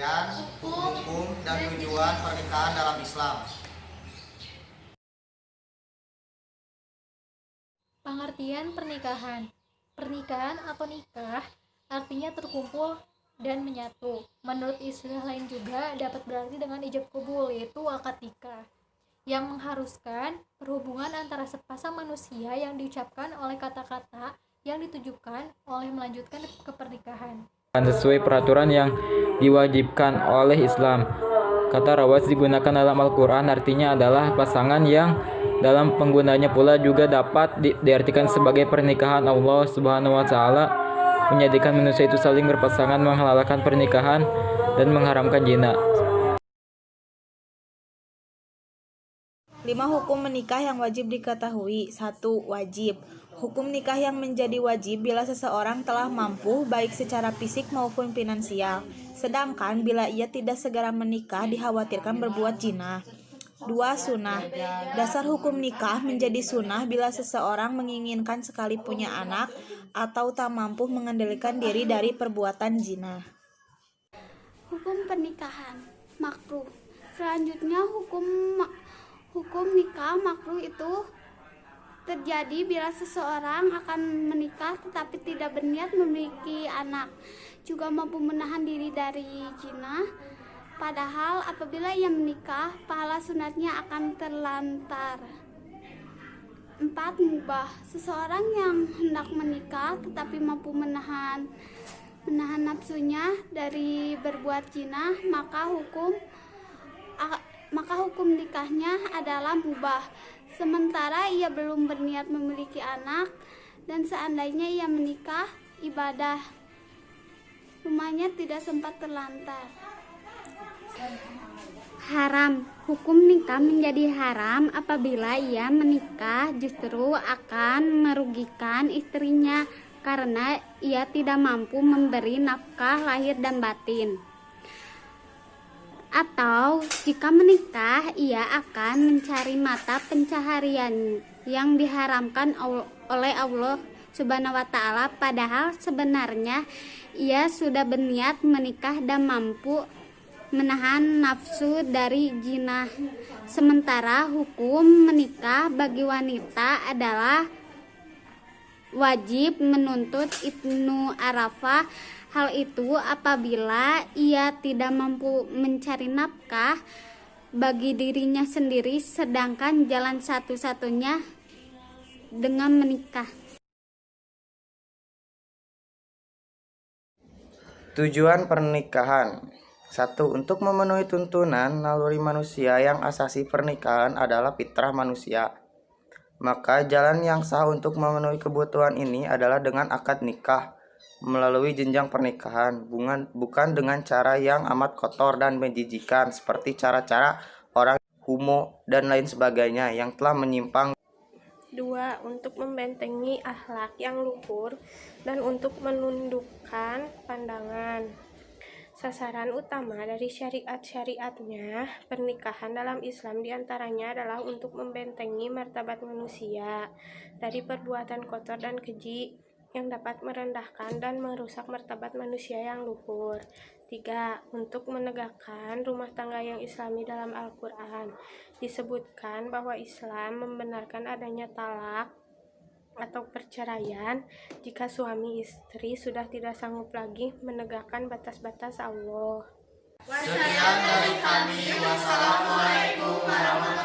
pengertian, hukum, dan tujuan pernikahan dalam Islam. Pengertian pernikahan. Pernikahan atau nikah artinya terkumpul dan menyatu. Menurut istilah lain juga dapat berarti dengan ijab kabul, yaitu akad nikah, yang mengharuskan perhubungan antara sepasang manusia yang diucapkan oleh kata-kata yang ditujukan oleh melanjutkan ke pernikahan. Sesuai peraturan yang diwajibkan oleh Islam. Kata rawas digunakan dalam Al-Quran artinya adalah pasangan yang dalam penggunaannya pula juga dapat diartikan sebagai pernikahan. Allah Subhanahu wa Ta'ala menjadikan manusia itu saling berpasangan, menghalalkan pernikahan dan mengharamkan zina. 5 hukum menikah yang wajib diketahui. 1. Wajib. Hukum nikah yang menjadi wajib bila seseorang telah mampu baik secara fisik maupun finansial. Sedangkan bila ia tidak segera menikah dikhawatirkan berbuat zina. 2. Sunnah. Dasar hukum nikah menjadi sunnah bila seseorang menginginkan sekali punya anak atau tak mampu mengendalikan diri dari perbuatan zina. Hukum pernikahan makruh. Selanjutnya hukum nikah makruh itu terjadi bila seseorang akan menikah tetapi tidak berniat memiliki anak, juga mampu menahan diri dari zina. Padahal apabila ia menikah, pahala sunatnya akan terlantar. 4. Mubah. Seseorang yang hendak menikah tetapi mampu menahan nafsunya dari berbuat zina, maka hukum nikahnya adalah mubah. Sementara ia belum berniat memiliki anak, dan seandainya ia menikah, ibadah rumahnya tidak sempat terlantar. Haram. Hukum nikah menjadi haram apabila ia menikah justru akan merugikan istrinya karena ia tidak mampu memberi nafkah lahir dan batin. Atau jika menikah ia akan mencari mata pencaharian yang diharamkan oleh Allah Subhanahu wa Ta'ala, padahal sebenarnya ia sudah berniat menikah dan mampu menahan nafsu dari zina. Sementara hukum menikah bagi wanita adalah wajib menuntut Ibnu Arafah. Hal itu apabila ia tidak mampu mencari nafkah bagi dirinya sendiri, sedangkan jalan satu-satunya dengan menikah. Tujuan pernikahan. 1. Untuk memenuhi tuntunan naluri manusia yang asasi pernikahan adalah fitrah manusia. Maka jalan yang sah untuk memenuhi kebutuhan ini adalah dengan akad nikah melalui jenjang pernikahan, bukan dengan cara yang amat kotor dan menjijikan seperti cara-cara orang homo dan lain sebagainya yang telah menyimpang. 2. Untuk membentengi akhlak yang luhur dan untuk menundukkan pandangan. Sasaran utama dari syariat-syariatnya pernikahan dalam Islam diantaranya adalah untuk membentengi martabat manusia dari perbuatan kotor dan keji yang dapat merendahkan dan merusak martabat manusia yang luhur. 3. Untuk menegakkan rumah tangga yang islami dalam Al-Quran. Disebutkan bahwa Islam membenarkan adanya talak atau perceraian jika suami istri sudah tidak sanggup lagi menegakkan batas-batas Allah. Sekian dari kami. Wassalamualaikum warahmatullahi wabarakatuh.